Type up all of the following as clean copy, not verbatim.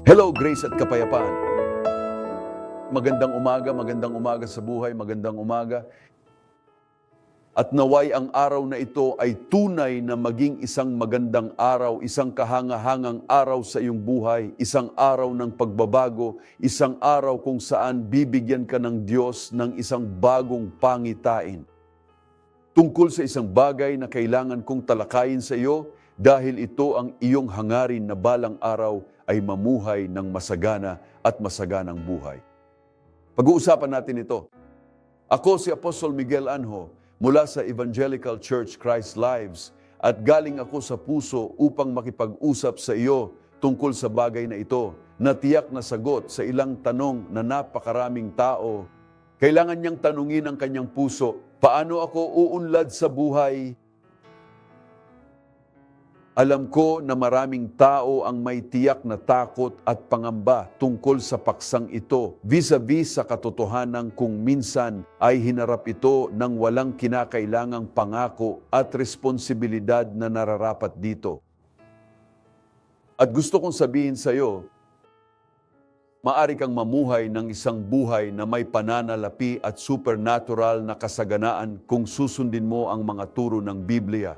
Hello, grace at kapayapaan. Magandang umaga sa buhay, magandang umaga. At naway ang araw na ito ay tunay na maging isang magandang araw, isang kahangahangang araw sa iyong buhay, isang araw ng pagbabago, isang araw kung saan bibigyan ka ng Diyos ng isang bagong pangitain. Tungkol sa isang bagay na kailangan kong talakayin sa iyo dahil ito ang iyong hangarin na balang araw ay mamuhay ng masagana at masaganang buhay. Pag-uusapan natin ito. Ako si Apostol Miguel Anjo mula sa Evangelical Church Christ Lives at galing ako sa puso upang makipag-usap sa iyo tungkol sa bagay na ito na tiyak na sagot sa ilang tanong na napakaraming tao. Kailangan niyang tanungin ang kanyang puso, paano ako uunlad sa buhay? Alam ko na maraming tao ang may tiyak na takot at pangamba tungkol sa paksang ito vis-a-vis sa katotohanan kung minsan ay hinarap ito ng walang kinakailangang pangako at responsibilidad na nararapat dito. At gusto kong sabihin sa iyo, maari kang mamuhay ng isang buhay na may pananalapi at supernatural na kasaganaan kung susundin mo ang mga turo ng Biblia.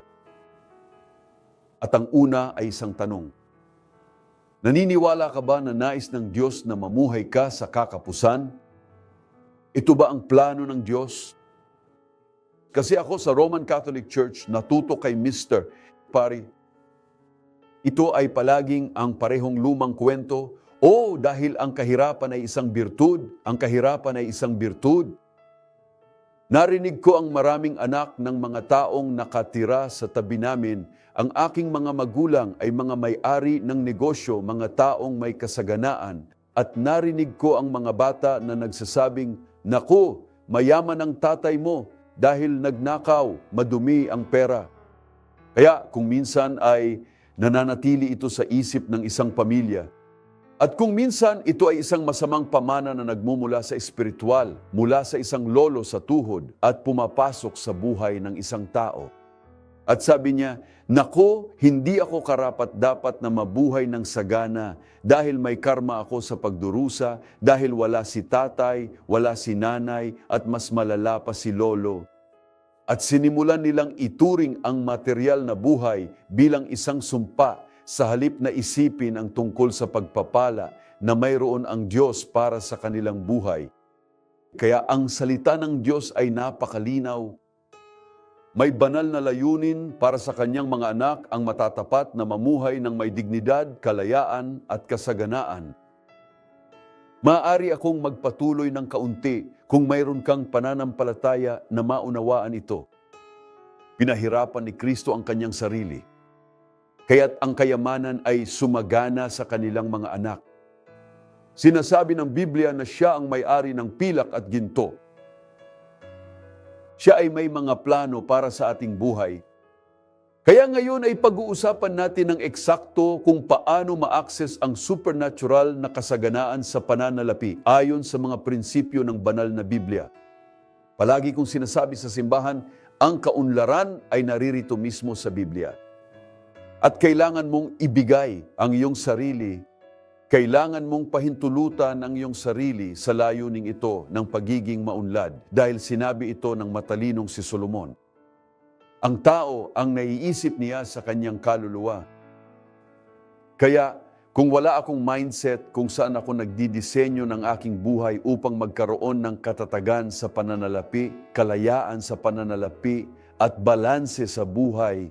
At ang una ay isang tanong. Naniniwala ka ba na nais ng Diyos na mamuhay ka sa kakapusan? Ito ba ang plano ng Diyos? Kasi ako sa Roman Catholic Church, natuto kay Mr. Pari. Ito ay palaging ang parehong lumang kwento. Dahil ang kahirapan ay isang birtud, ang kahirapan ay isang birtud. Narinig ko ang maraming anak ng mga taong nakatira sa tabi namin. Ang aking mga magulang ay mga may-ari ng negosyo, mga taong may kasaganaan. At narinig ko ang mga bata na nagsasabing, "Naku, mayaman ang tatay mo dahil nagnakaw, madumi ang pera." Kaya kung minsan ay nananatili ito sa isip ng isang pamilya. At kung minsan ito ay isang masamang pamana na nagmumula sa espiritual, mula sa isang lolo sa tuhod at pumapasok sa buhay ng isang tao. At sabi niya, "Naku, hindi ako karapat-dapat na mabuhay ng sagana dahil may karma ako sa pagdurusa, dahil wala si tatay, wala si nanay, at mas malala pa si lolo." At sinimulan nilang ituring ang material na buhay bilang isang sumpa sa halip na isipin ang tungkol sa pagpapala na mayroon ang Diyos para sa kanilang buhay. Kaya ang salita ng Diyos ay napakalinaw. May banal na layunin para sa kanyang mga anak ang matatapat na mamuhay ng may dignidad, kalayaan at kasaganaan. Maaari akong magpatuloy ng kaunti kung mayroon kang pananampalataya na maunawaan ito. Pinahirapan ni Kristo ang kanyang sarili. Kaya't ang kayamanan ay sumagana sa kanilang mga anak. Sinasabi ng Biblia na siya ang may-ari ng pilak at ginto. Siya ay may mga plano para sa ating buhay. Kaya ngayon ay pag-uusapan natin ng eksakto kung paano ma-access ang supernatural na kasaganaan sa pananalapi ayon sa mga prinsipyo ng banal na Biblia. Palagi kong sinasabi sa simbahan, ang kaunlaran ay naririto mismo sa Biblia. At kailangan mong ibigay ang iyong sarili, kailangan mong pahintulutan ang iyong sarili sa layuning ito ng pagiging maunlad dahil sinabi ito ng matalinong si Solomon. Ang tao ang naiisip niya sa kanyang kaluluwa. Kaya kung wala akong mindset kung saan ako nagdidisenyo ng aking buhay upang magkaroon ng katatagan sa pananalapi, kalayaan sa pananalapi at balanse sa buhay,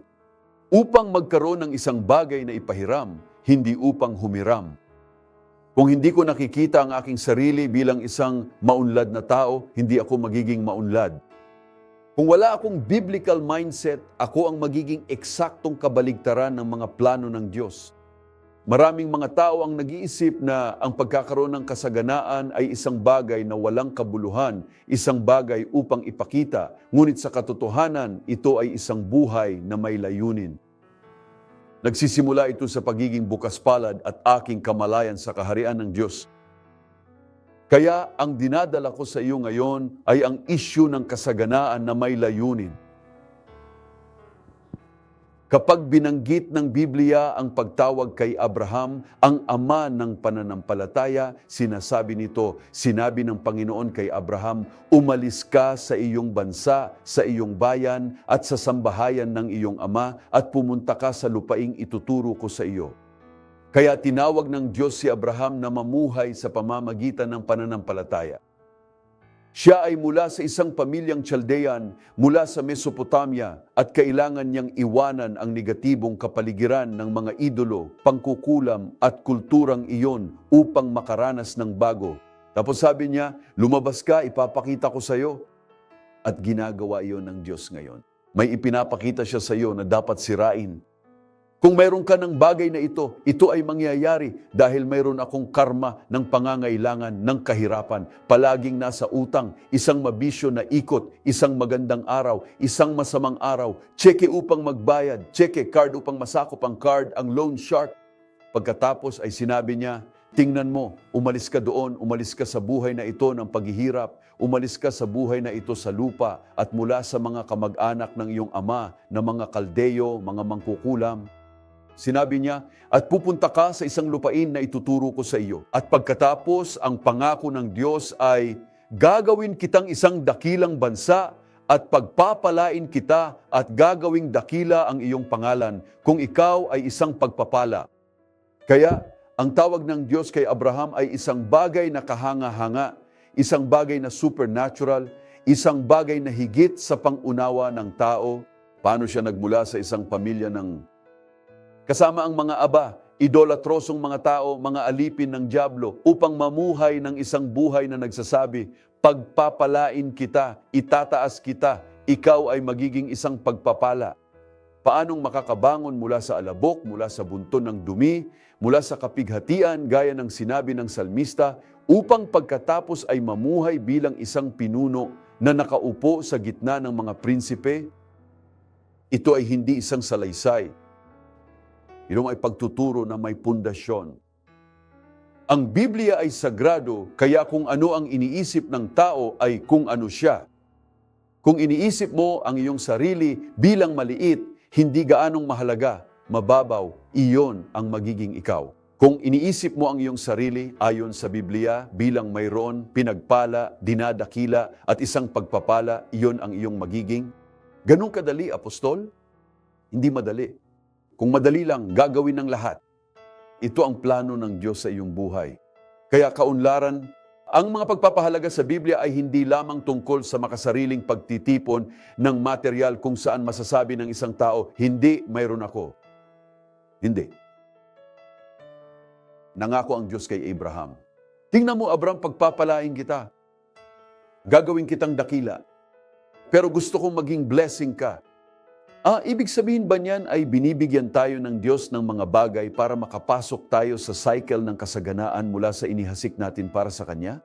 upang magkaroon ng isang bagay na ipahiram, hindi upang humiram. Kung hindi ko nakikita ang aking sarili bilang isang maunlad na tao, hindi ako magiging maunlad. Kung wala akong biblical mindset, ako ang magiging eksaktong kabaligtaran ng mga plano ng Diyos. Maraming mga tao ang nag-iisip na ang pagkakaroon ng kasaganaan ay isang bagay na walang kabuluhan, isang bagay upang ipakita, ngunit sa katotohanan, ito ay isang buhay na may layunin. Nagsisimula ito sa pagiging bukas palad at aking kamalayan sa kaharian ng Diyos. Kaya ang dinadala ko sa iyo ngayon ay ang issue ng kasaganaan na may layunin. Kapag binanggit ng Biblia ang pagtawag kay Abraham, ang ama ng pananampalataya, sinasabi nito, sinabi ng Panginoon kay Abraham, umalis ka sa iyong bansa, sa iyong bayan, at sa sambahayan ng iyong ama, at pumunta ka sa lupaing ituturo ko sa iyo. Kaya tinawag ng Diyos si Abraham na mamuhay sa pamamagitan ng pananampalataya. Siya ay mula sa isang pamilyang Chaldean, mula sa Mesopotamia, at kailangan niyang iwanan ang negatibong kapaligiran ng mga idolo, pangkukulam at kulturang iyon upang makaranas ng bago. Tapos sabi niya, lumabas ka, ipapakita ko sa iyo. At ginagawa iyon ng Diyos ngayon. May ipinapakita siya sa iyo na dapat sirain. Kung mayroon ka ng bagay na ito ay mangyayari dahil mayroon akong karma ng pangangailangan ng kahirapan. Palaging nasa utang, isang mabisyo na ikot, isang magandang araw, isang masamang araw, tseke upang magbayad, tseke card upang masakop ang card, ang loan shark. Pagkatapos ay sinabi niya, tingnan mo, umalis ka doon, umalis ka sa buhay na ito ng paghihirap, umalis ka sa buhay na ito sa lupa at mula sa mga kamag-anak ng iyong ama na mga kaldeyo, mga mangkukulam. Sinabi niya, at pupunta ka sa isang lupain na ituturo ko sa iyo. At pagkatapos, ang pangako ng Diyos ay, gagawin kitang isang dakilang bansa at pagpapalain kita at gagawing dakila ang iyong pangalan kung ikaw ay isang pagpapala. Kaya, ang tawag ng Diyos kay Abraham ay isang bagay na kahanga-hanga, isang bagay na supernatural, isang bagay na higit sa pangunawa ng tao. Paano siya nagmula sa isang pamilya ng kasama ang mga aba, idolatrosong mga tao, mga alipin ng dyablo, upang mamuhay ng isang buhay na nagsasabi, pagpapalain kita, itataas kita, ikaw ay magiging isang pagpapala. Paanong makakabangon mula sa alabok, mula sa bunton ng dumi, mula sa kapighatian, gaya ng sinabi ng salmista, upang pagkatapos ay mamuhay bilang isang pinuno na nakaupo sa gitna ng mga prinsipe? Ito ay hindi isang salaysay. Ito ay pagtuturo na may pundasyon. Ang Biblia ay sagrado, kaya kung ano ang iniisip ng tao ay kung ano siya. Kung iniisip mo ang iyong sarili bilang maliit, hindi gaanong mahalaga, mababaw, iyon ang magiging ikaw. Kung iniisip mo ang iyong sarili ayon sa Biblia bilang mayroon, pinagpala, dinadakila at isang pagpapala, iyon ang iyong magiging. Ganun kadali, apostol? Hindi madali. Kung madali lang, gagawin ng lahat. Ito ang plano ng Diyos sa iyong buhay. Kaya kaunlaran, ang mga pagpapahalaga sa Biblia ay hindi lamang tungkol sa makasariling pagtitipon ng material kung saan masasabi ng isang tao, hindi, mayroon ako. Hindi. Nangako ang Diyos kay Abraham. Tingnan mo, Abraham, pagpapalain kita. Gagawin kitang dakila. Pero gusto kong maging blessing ka. Ibig sabihin ba niyan ay binibigyan tayo ng Diyos ng mga bagay para makapasok tayo sa cycle ng kasaganaan mula sa inihasik natin para sa Kanya?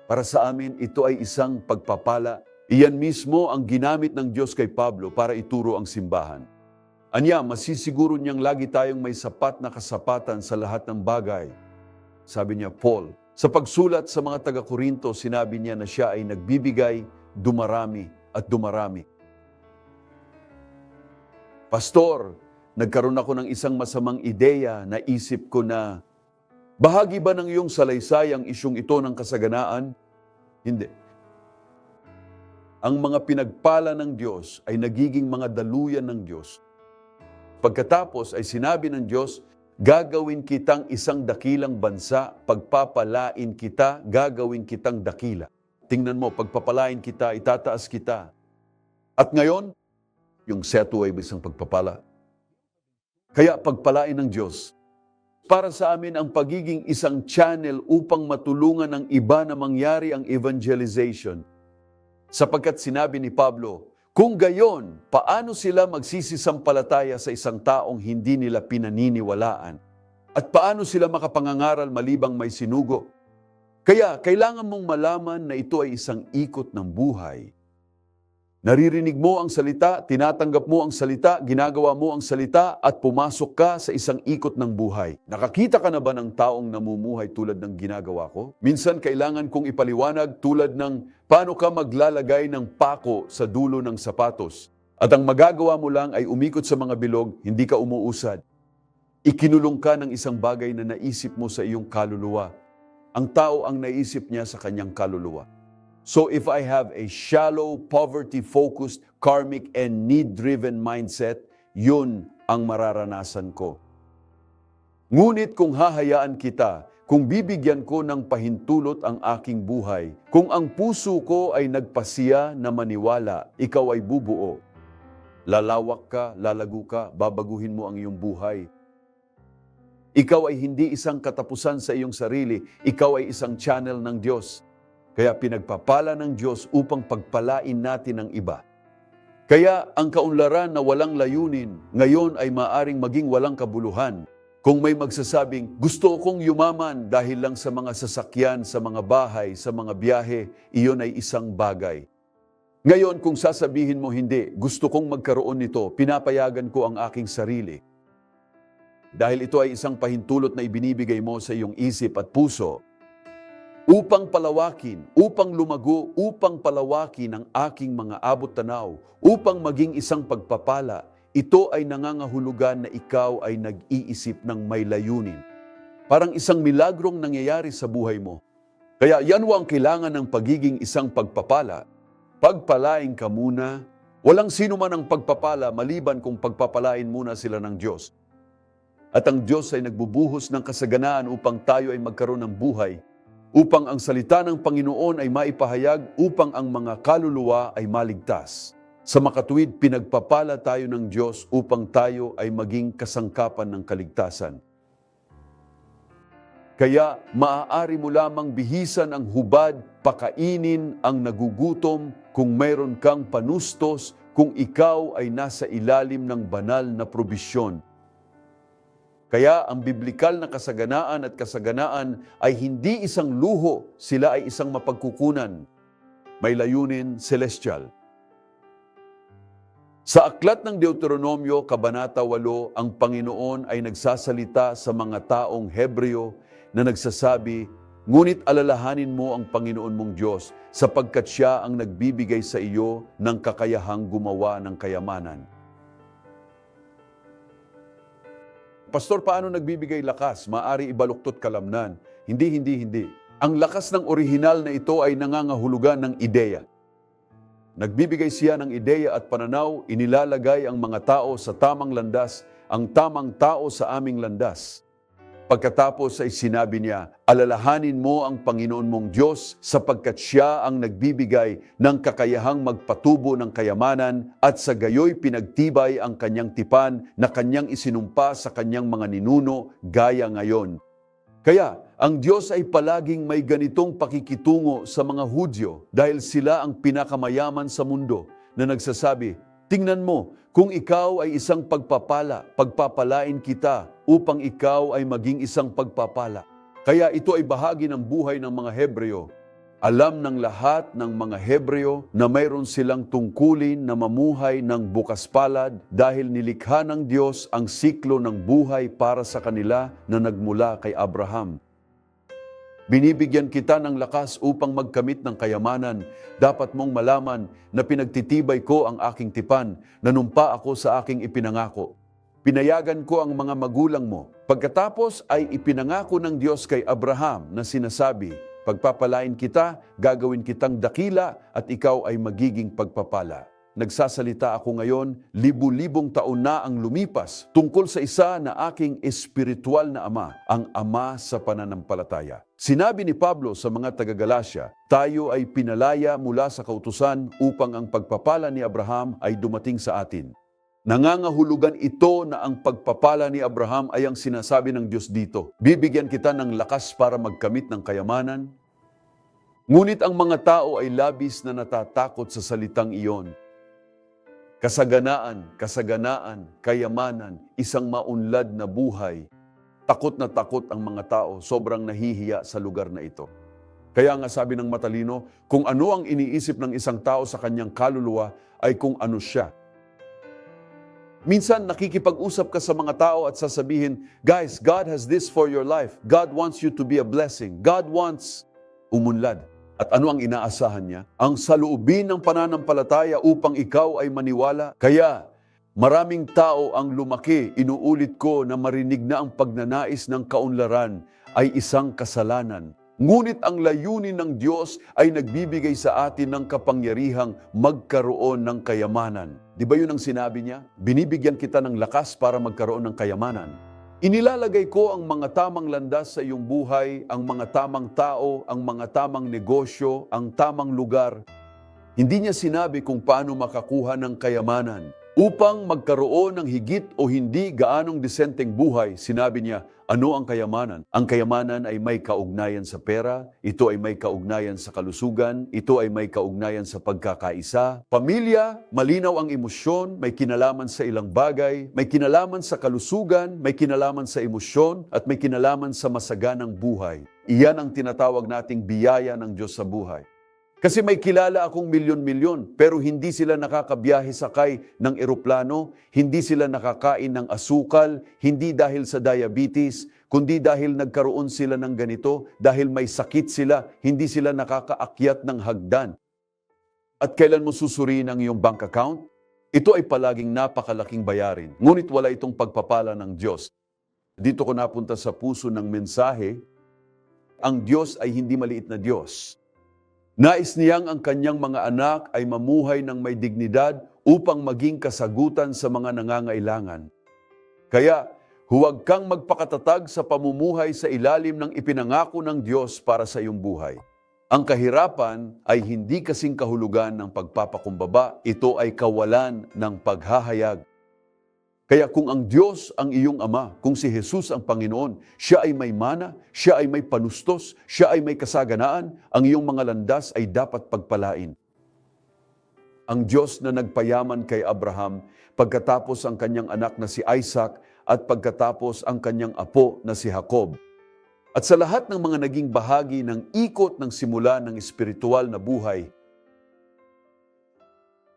Para sa amin, ito ay isang pagpapala. Iyan mismo ang ginamit ng Diyos kay Pablo para ituro ang simbahan. Anya, masisiguro niyang lagi tayong may sapat na kasapatan sa lahat ng bagay. Sabi niya, Paul, sa pagsulat sa mga taga-Korinto, sinabi niya na siya ay nagbibigay, dumarami at dumarami. Pastor, nagkaroon ako ng isang masamang ideya na isip ko na, bahagi ba ng iyong salaysay ang isyong ito ng kasaganaan? Hindi. Ang mga pinagpala ng Diyos ay nagiging mga daluyan ng Diyos. Pagkatapos ay sinabi ng Diyos, gagawin kitang isang dakilang bansa, pagpapalain kita, gagawin kitang dakila. Tingnan mo, pagpapalain kita, itataas kita. At ngayon, yung seto ay isang pagpapala. Kaya pagpalain ng Diyos, para sa amin ang pagiging isang channel upang matulungan ng iba na mangyari ang evangelization. Sapagkat sinabi ni Pablo, kung gayon, paano sila magsisisampalataya sa isang taong hindi nila pinaniniwalaan? At paano sila makapangangaral malibang may sinugo? Kaya kailangan mong malaman na ito ay isang ikot ng buhay. Naririnig mo ang salita, tinatanggap mo ang salita, ginagawa mo ang salita at pumasok ka sa isang ikot ng buhay. Nakakita ka na ba ng taong namumuhay tulad ng ginagawa ko? Minsan kailangan kong ipaliwanag tulad ng paano ka maglalagay ng pako sa dulo ng sapatos. At ang magagawa mo lang ay umikot sa mga bilog, hindi ka umuusad. Ikinulong ka ng isang bagay na naisip mo sa iyong kaluluwa. Ang tao ang naisip niya sa kanyang kaluluwa. So if I have a shallow, poverty-focused, karmic, and need-driven mindset, yun ang mararanasan ko. Ngunit kung hahayaan kita, kung bibigyan ko ng pahintulot ang aking buhay, kung ang puso ko ay nagpasiya na maniwala, ikaw ay bubuo. Lalawak ka, lalago ka, babaguhin mo ang iyong buhay. Ikaw ay hindi isang katapusan sa iyong sarili, ikaw ay isang channel ng Diyos. Kaya pinagpapala ng Diyos upang pagpalain natin ang iba. Kaya ang kaunlaran na walang layunin, ngayon ay maaring maging walang kabuluhan. Kung may magsasabing, gusto kong yumaman dahil lang sa mga sasakyan, sa mga bahay, sa mga biyahe, iyon ay isang bagay. Ngayon, kung sasabihin mo hindi, gusto kong magkaroon nito, pinapayagan ko ang aking sarili. Dahil ito ay isang pahintulot na ibinibigay mo sa iyong isip at puso, upang palawakin, upang lumago, upang palawakin ang aking mga abot-tanaw, upang maging isang pagpapala, ito ay nangangahulugan na ikaw ay nag-iisip ng may layunin. Parang isang milagrong nangyayari sa buhay mo. Kaya yan ang kailangan ng pagiging isang pagpapala. Pagpalain ka muna. Walang sino man ang pagpapala maliban kung pagpapalain muna sila ng Diyos. At ang Diyos ay nagbubuhos ng kasaganaan upang tayo ay magkaroon ng buhay, upang ang salita ng Panginoon ay maipahayag, upang ang mga kaluluwa ay maligtas. Sa makatuwid, pinagpapala tayo ng Diyos upang tayo ay maging kasangkapan ng kaligtasan. Kaya maaari mo lamang bihisan ang hubad, pakainin ang nagugutom, kung mayroon kang panustos, kung ikaw ay nasa ilalim ng banal na probisyon. Kaya ang biblikal na kasaganaan at kasaganaan ay hindi isang luho, sila ay isang mapagkukunan. May layunin celestial. Sa aklat ng Deuteronomio, Kabanata 8, ang Panginoon ay nagsasalita sa mga taong Hebreo na nagsasabi, ngunit alalahanin mo ang Panginoon mong Diyos sapagkat Siya ang nagbibigay sa iyo ng kakayahang gumawa ng kayamanan. Pastor, paano nagbibigay lakas? Maari ibaluktot kalamnan. Hindi. Ang lakas ng orihinal na ito ay nangangahulugan ng ideya. Nagbibigay siya ng ideya at pananaw, inilalagay ang mga tao sa tamang landas, ang tamang tao sa aming landas. Pagkatapos ay sinabi niya, alalahanin mo ang Panginoon mong Diyos sapagkat Siya ang nagbibigay ng kakayahang magpatubo ng kayamanan at sa gayoy pinagtibay ang kanyang tipan na kanyang isinumpa sa kanyang mga ninuno gaya ngayon. Kaya, ang Diyos ay palaging may ganitong pakikitungo sa mga Hudyo dahil sila ang pinakamayaman sa mundo na nagsasabi, tingnan mo, kung ikaw ay isang pagpapala, pagpapalain kita upang ikaw ay maging isang pagpapala. Kaya ito ay bahagi ng buhay ng mga Hebreo. Alam ng lahat ng mga Hebreo na mayroon silang tungkulin na mamuhay ng bukas palad dahil nilikha ng Diyos ang siklo ng buhay para sa kanila na nagmula kay Abraham. Binibigyan kita ng lakas upang magkamit ng kayamanan. Dapat mong malaman na pinagtitibay ko ang aking tipan, nanumpa ako sa aking ipinangako. Pinayagan ko ang mga magulang mo. Pagkatapos ay ipinangako ng Diyos kay Abraham na sinasabi, pagpapalain kita, gagawin kitang dakila at ikaw ay magiging pagpapala. Nagsasalita ako ngayon, libu-libong taon na ang lumipas tungkol sa isa na aking espiritual na ama, ang ama sa pananampalataya. Sinabi ni Pablo sa mga taga-Galacia, tayo ay pinalaya mula sa kautusan upang ang pagpapala ni Abraham ay dumating sa atin. Nangangahulugan ito na ang pagpapala ni Abraham ay ang sinasabi ng Diyos dito. Bibigyan kita ng lakas para magkamit ng kayamanan. Ngunit ang mga tao ay labis na natatakot sa salitang iyon. Kasaganaan, kayamanan, isang maunlad na buhay. Takot na takot ang mga tao, sobrang nahihiya sa lugar na ito. Kaya nga sabi ng matalino, kung ano ang iniisip ng isang tao sa kanyang kaluluwa ay kung ano siya. Minsan nakikipag-usap ka sa mga tao at sasabihin, guys, God has this for your life. God wants you to be a blessing. God wants umunlad. At ano ang inaasahan niya? Ang saloobin ng pananampalataya upang ikaw ay maniwala. Kaya maraming tao ang lumaki, inuulit ko na marinig na ang pagnanais ng kaunlaran ay isang kasalanan. Ngunit ang layunin ng Diyos ay nagbibigay sa atin ng kapangyarihang magkaroon ng kayamanan. Di ba yun ang sinabi niya? Binibigyan kita ng lakas para magkaroon ng kayamanan. Inilalagay ko ang mga tamang landas sa iyong buhay, ang mga tamang tao, ang mga tamang negosyo, ang tamang lugar. Hindi niya sinabi kung paano makakuha ng kayamanan. Upang magkaroon ng higit o hindi gaanong disenteng buhay, sinabi niya, ano ang kayamanan? Ang kayamanan ay may kaugnayan sa pera, ito ay may kaugnayan sa kalusugan, ito ay may kaugnayan sa pagkakaisa. Pamilya, malinaw ang emosyon, may kinalaman sa ilang bagay, may kinalaman sa kalusugan, may kinalaman sa emosyon, at may kinalaman sa masaganang buhay. Iyan ang tinatawag nating biyaya ng Diyos sa buhay. Kasi may kilala akong milyon-milyon, pero hindi sila nakakabiyahe sakay ng eroplano, hindi sila nakakain ng asukal, hindi dahil sa diabetes, kundi dahil nagkaroon sila ng ganito, dahil may sakit sila, hindi sila nakakaakyat ng hagdan. At kailan mo susuriin ang iyong bank account? Ito ay palaging napakalaking bayarin, ngunit wala itong pagpapala ng Diyos. Dito ko napunta sa puso ng mensahe, ang Diyos ay hindi maliit na Diyos. Nais niyang ang kanyang mga anak ay mamuhay ng may dignidad upang maging kasagutan sa mga nangangailangan. Kaya, huwag kang magpakatatag sa pamumuhay sa ilalim ng ipinangako ng Diyos para sa iyong buhay. Ang kahirapan ay hindi kasing kahulugan ng pagpapakumbaba, ito ay kawalan ng paghahayag. Kaya kung ang Diyos ang iyong Ama, kung si Jesus ang Panginoon, siya ay may mana, siya ay may panustos, siya ay may kasaganaan, ang iyong mga landas ay dapat pagpalain. Ang Diyos na nagpayaman kay Abraham, pagkatapos ang kanyang anak na si Isaac, at pagkatapos ang kanyang apo na si Jacob. At sa lahat ng mga naging bahagi ng ikot ng simula ng espiritual na buhay,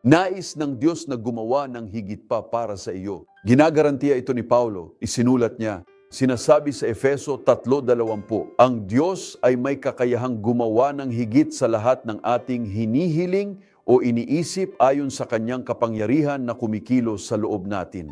nais ng Diyos na gumawa ng higit pa para sa iyo. Ginagarantiya ito ni Paulo, isinulat niya, sinasabi sa Efeso 3:20, ang Diyos ay may kakayahang gumawa ng higit sa lahat ng ating hinihiling o iniisip ayon sa kanyang kapangyarihan na kumikilos sa loob natin.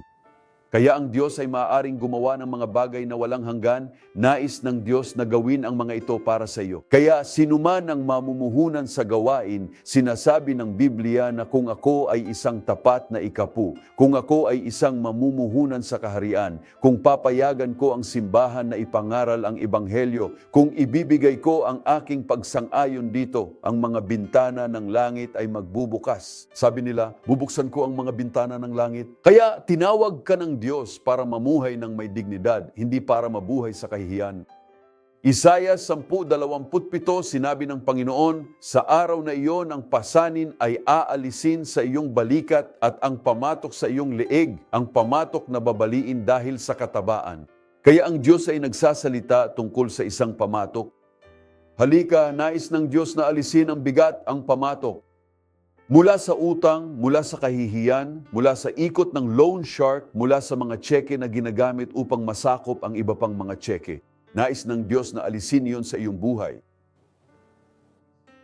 Kaya ang Diyos ay maaaring gumawa ng mga bagay na walang hanggan, nais ng Diyos na gawin ang mga ito para sa iyo. Kaya sinuman ang mamumuhunan sa gawain, sinasabi ng Biblia na kung ako ay isang tapat na ikapu, kung ako ay isang mamumuhunan sa kaharian, kung papayagan ko ang simbahan na ipangaral ang Ebanghelyo, kung ibibigay ko ang aking pagsang-ayon dito, ang mga bintana ng langit ay magbubukas. Sabi nila, bubuksan ko ang mga bintana ng langit. Kaya tinawag ka ng Diyos para mamuhay ng may dignidad, hindi para mabuhay sa kahihiyan. Isaiah 10:27, sinabi ng Panginoon, sa araw na iyon ang pasanin ay aalisin sa iyong balikat at ang pamatok sa iyong leeg, ang pamatok na babaliin dahil sa katabaan. Kaya ang Diyos ay nagsasalita tungkol sa isang pamatok. Halika, nais ng Diyos na alisin ang bigat, ang pamatok. Mula sa utang, mula sa kahihiyan, mula sa ikot ng loan shark, mula sa mga tseke na ginagamit upang masakop ang iba pang mga tseke. Nais ng Diyos na alisin iyon sa iyong buhay.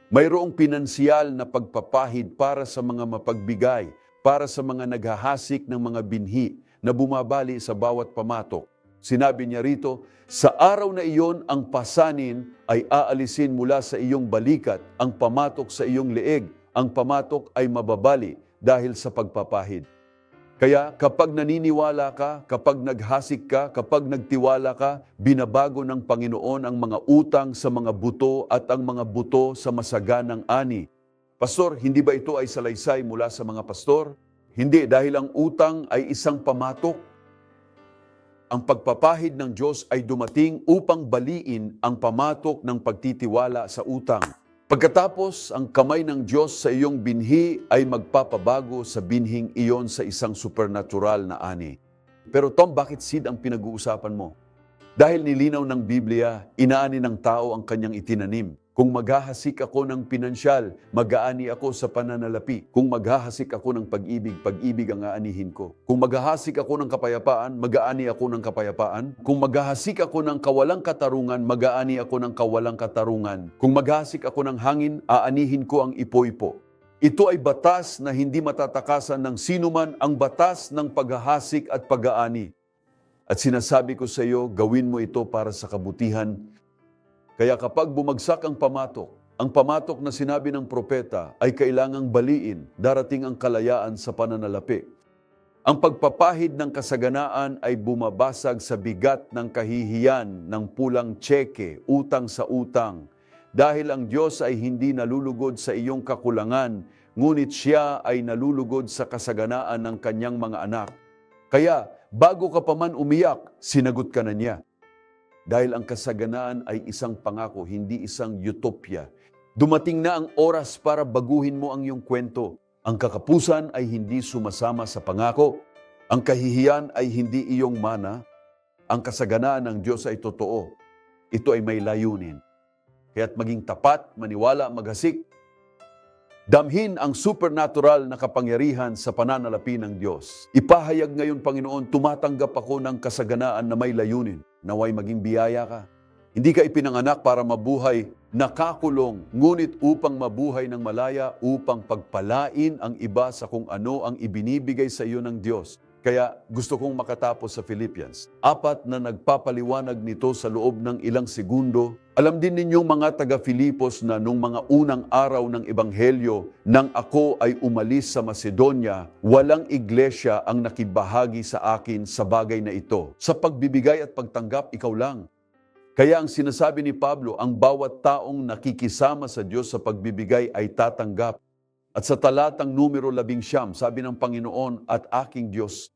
Mayroong pinansyal na pagpapahid para sa mga mapagbigay, para sa mga naghahasik ng mga binhi na bumabali sa bawat pamatok. Sinabi niya rito, sa araw na iyon ang pasanin ay aalisin mula sa iyong balikat, ang pamatok sa iyong leeg, ang pamatok ay mababali dahil sa pagpapahid. Kaya kapag naniniwala ka, kapag naghasik ka, kapag nagtiwala ka, binabago ng Panginoon ang mga utang sa mga buto at ang mga buto sa masaganang ani. Pastor, hindi ba ito ay salaysay mula sa mga pastor? Hindi, dahil ang utang ay isang pamatok. Ang pagpapahid ng Diyos ay dumating upang baliin ang pamatok ng pagtitiwala sa utang. Pagkatapos, ang kamay ng Diyos sa iyong binhi ay magpapabago sa binhing iyon sa isang supernatural na ani. Pero Tom, bakit seed ang pinag-uusapan mo? Dahil nilinaw ng Biblia, inaani ng tao ang kanyang itinanim. Kung maghahasik ako ng pinansyal, mag-aani ako sa pananalapi. Kung maghahasik ako ng pag-ibig, pag-ibig ang aanihin ko. Kung maghahasik ako ng kapayapaan, mag-aani ako ng kapayapaan. Kung maghahasik ako ng kawalang katarungan, mag-aani ako ng kawalang katarungan. Kung maghahasik ako ng hangin, aanihin ko ang ipo-ipo. Ito ay batas na hindi matatakasan ng sinuman, ang batas ng paghahasik at pag-aani. At sinasabi ko sa iyo, gawin mo ito para sa kabutihan. Kaya kapag bumagsak ang pamatok na sinabi ng propeta ay kailangang baliin, darating ang kalayaan sa pananalapi. Ang pagpapahid ng kasaganaan ay bumabasag sa bigat ng kahihiyan ng pulang tseke, utang sa utang. Dahil ang Diyos ay hindi nalulugod sa iyong kakulangan, ngunit Siya ay nalulugod sa kasaganaan ng kanyang mga anak. Kaya, bago ka pa man umiyak, sinagot ka na niya. Dahil ang kasaganaan ay isang pangako, hindi isang utopia. Dumating na ang oras para baguhin mo ang iyong kwento. Ang kakapusan ay hindi sumasama sa pangako. Ang kahihiyan ay hindi iyong mana. Ang kasaganaan ng Diyos ay totoo. Ito ay may layunin. Kaya't maging tapat, maniwala, maghasik. Damhin ang supernatural na kapangyarihan sa pananalapi ng Diyos. Ipahayag ngayon, Panginoon, tumatanggap ako ng kasaganaan na may layunin. Naway maging biyaya ka. Hindi ka ipinanganak para mabuhay nakakulong, ngunit upang mabuhay ng malaya, upang pagpalain ang iba sa kung ano ang ibinibigay sa iyo ng Diyos. Kaya gusto kong makatapos sa Philippians. 4 na nagpapaliwanag nito sa loob ng ilang segundo. Alam din ninyong mga taga-Filipos na nung mga unang araw ng Ebanghelyo, nang ako ay umalis sa Macedonia, walang iglesia ang nakibahagi sa akin sa bagay na ito. Sa pagbibigay at pagtanggap, ikaw lang. Kaya ang sinasabi ni Pablo, ang bawat taong nakikisama sa Diyos sa pagbibigay ay tatanggap. At sa talatang numero 11, sabi ng Panginoon, at aking Diyos,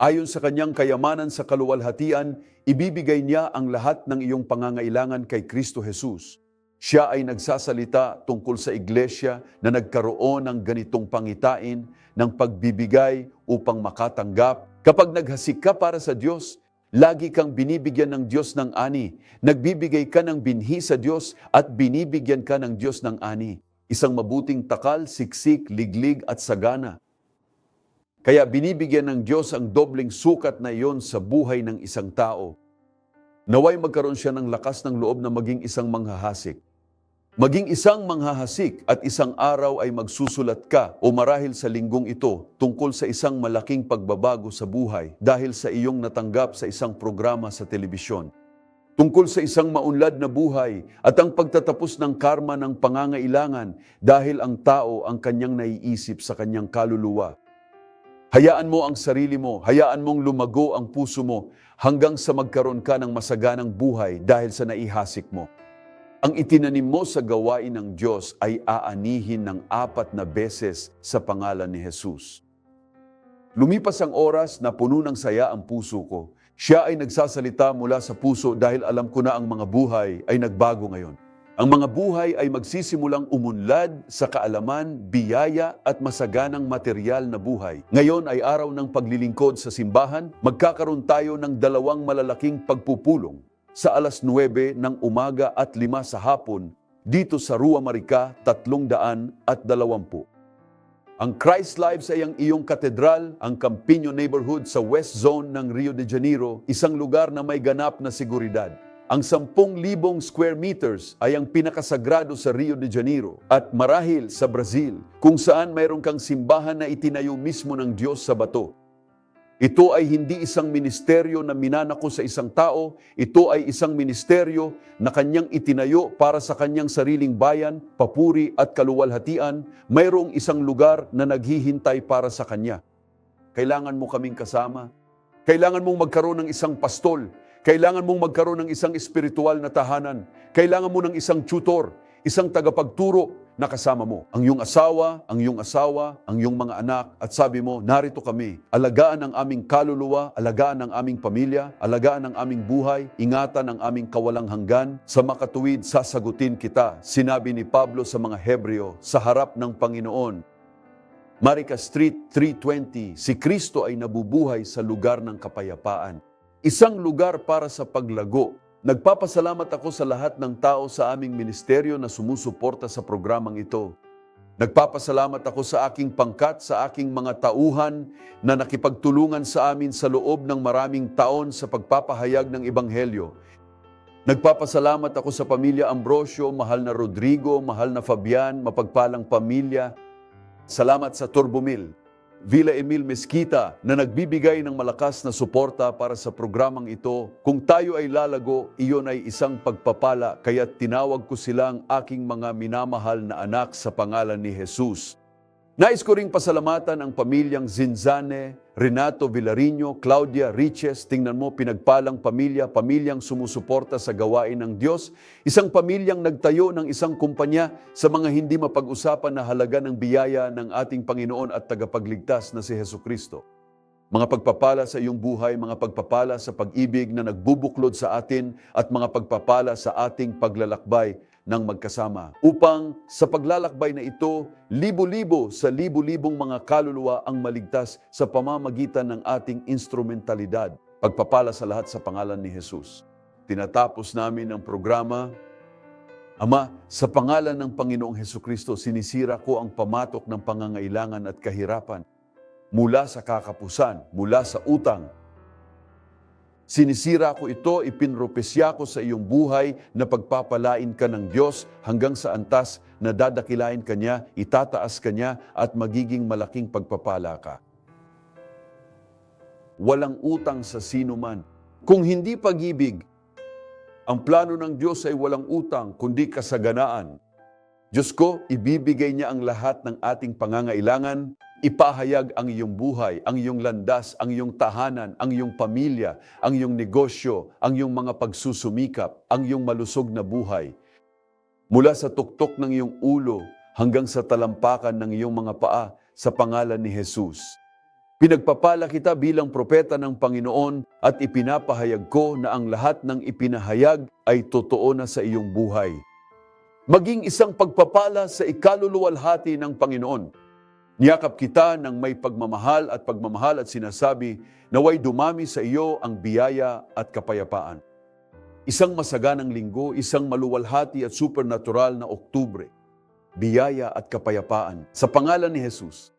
ayon sa kanyang kayamanan sa kaluwalhatian, ibibigay niya ang lahat ng iyong pangangailangan kay Kristo Jesus. Siya ay nagsasalita tungkol sa iglesia na nagkaroon ng ganitong pangitain ng pagbibigay upang makatanggap. Kapag naghasik ka para sa Diyos, lagi kang binibigyan ng Diyos ng ani. Nagbibigay ka ng binhi sa Diyos at binibigyan ka ng Diyos ng ani. Isang mabuting takal, siksik, liglig at sagana. Kaya binibigyan ng Diyos ang dobleng sukat na iyon sa buhay ng isang tao. Naway magkaroon siya ng lakas ng loob na maging isang manghahasik. Maging isang manghahasik at isang araw ay magsusulat ka o marahil sa linggong ito tungkol sa isang malaking pagbabago sa buhay dahil sa iyong natanggap sa isang programa sa telebisyon. Tungkol sa isang maunlad na buhay at ang pagtatapos ng karma ng pangangailangan dahil ang tao ang kanyang naiisip sa kanyang kaluluwa. Hayaan mo ang sarili mo, hayaan mong lumago ang puso mo hanggang sa magkaroon ka ng masaganang buhay dahil sa naihasik mo. Ang itinanim mo sa gawain ng Diyos ay aanihin ng 4 na beses sa pangalan ni Jesus. Lumipas ang oras na puno ng saya ang puso ko. Siya ay nagsasalita mula sa puso dahil alam ko na ang mga buhay ay nagbago ngayon. Ang mga buhay ay magsisimulang umunlad sa kaalaman, biyaya at masaganang material na buhay. Ngayon ay araw ng paglilingkod sa simbahan. Magkakaroon tayo ng 2 malalaking pagpupulong sa alas 9 ng umaga at 5 sa hapon dito sa Rua Marica 320. Ang Christ Lives ay ang iyong katedral, ang Campiño Neighborhood sa West Zone ng Rio de Janeiro, isang lugar na may ganap na seguridad. Ang 10,000 square meters ay ang pinakasagrado sa Rio de Janeiro at marahil sa Brazil, kung saan mayroon kang simbahan na itinayo mismo ng Diyos sa bato. Ito ay hindi isang ministeryo na minanako sa isang tao, ito ay isang ministeryo na kanyang itinayo para sa kanyang sariling bayan, papuri at kaluwalhatian. Mayroong isang lugar na naghihintay para sa kanya. Kailangan mo kaming kasama. Kailangan mong magkaroon ng isang pastol. Kailangan mong magkaroon ng isang espiritual na tahanan. Kailangan mo ng isang tutor, isang tagapagturo na kasama mo. Ang iyong asawa, ang iyong mga anak, at sabi mo, narito kami. Alagaan ang aming kaluluwa, alagaan ang aming pamilya, alagaan ang aming buhay, ingatan ang aming kawalang hanggan. Sa makatuwid, sasagutin kita. Sinabi ni Pablo sa mga Hebreo, sa harap ng Panginoon. Marica Street 320, si Kristo ay nabubuhay sa lugar ng kapayapaan. Isang lugar para sa paglago Nagpapasalamat ako sa lahat ng tao sa aming ministeryo na sumusuporta sa programang ito. Nagpapasalamat ako sa aking pangkat, sa aking mga tauhan na nakipagtulungan sa amin sa loob ng maraming taon sa pagpapahayag ng Ebanghelyo. Nagpapasalamat ako sa pamilya Ambrosio, mahal na Rodrigo, mahal na Fabian, mapagpalang pamilya. Salamat sa Turbomil, Villa Emil Mesquita na nagbibigay ng malakas na suporta para sa programang ito. Kung tayo ay lalago, iyon ay isang pagpapala, kaya tinawag ko silang aking mga minamahal na anak sa pangalan ni Jesus. Nais ko ring pasalamatan ang pamilyang Zinzane, Renato Villarino, Claudia Riches. Tingnan mo, pinagpalang pamilya, pamilyang sumusuporta sa gawain ng Diyos. Isang pamilyang nagtayo ng isang kumpanya sa mga hindi mapag-usapan na halaga ng biyaya ng ating Panginoon at tagapagligtas na si Jesucristo. Mga pagpapala sa iyong buhay, mga pagpapala sa pag-ibig na nagbubuklod sa atin at mga pagpapala sa ating paglalakbay ng magkasama. Upang sa paglalakbay na ito, libo-libo sa libo-libong mga kaluluwa ang maligtas sa pamamagitan ng ating instrumentalidad. Pagpapala sa lahat sa pangalan ni Jesus. Tinatapos namin ang programa. Ama, sa pangalan ng Panginoong Hesukristo, sinisira ko ang pamatok ng pangangailangan at kahirapan mula sa kakapusan, mula sa utang. Sinisira ko ito, ipinropesya ko sa iyong buhay na pagpapalain ka ng Diyos hanggang sa antas na dadakilain ka niya, itataas ka niya at magiging malaking pagpapala ka. Walang utang sa sino man. Kung hindi pag-ibig, ang plano ng Diyos ay walang utang, kundi kasaganaan. Diyos ko, ibibigay niya ang lahat ng ating pangangailangan. Ipahayag ang iyong buhay, ang iyong landas, ang iyong tahanan, ang iyong pamilya, ang iyong negosyo, ang iyong mga pagsusumikap, ang iyong malusog na buhay. Mula sa tuktok ng iyong ulo hanggang sa talampakan ng iyong mga paa sa pangalan ni Jesus. Pinagpapala kita bilang propeta ng Panginoon at ipinapahayag ko na ang lahat ng ipinahayag ay totoo na sa iyong buhay. Maging isang pagpapala sa ikaluluwalhati ng Panginoon. Niyakap kita ng may pagmamahal at sinasabi, naway dumami sa iyo ang biyaya at kapayapaan. Isang masaganang linggo, isang maluwalhati at supernatural na Oktubre. Biyaya at kapayapaan sa pangalan ni Jesus.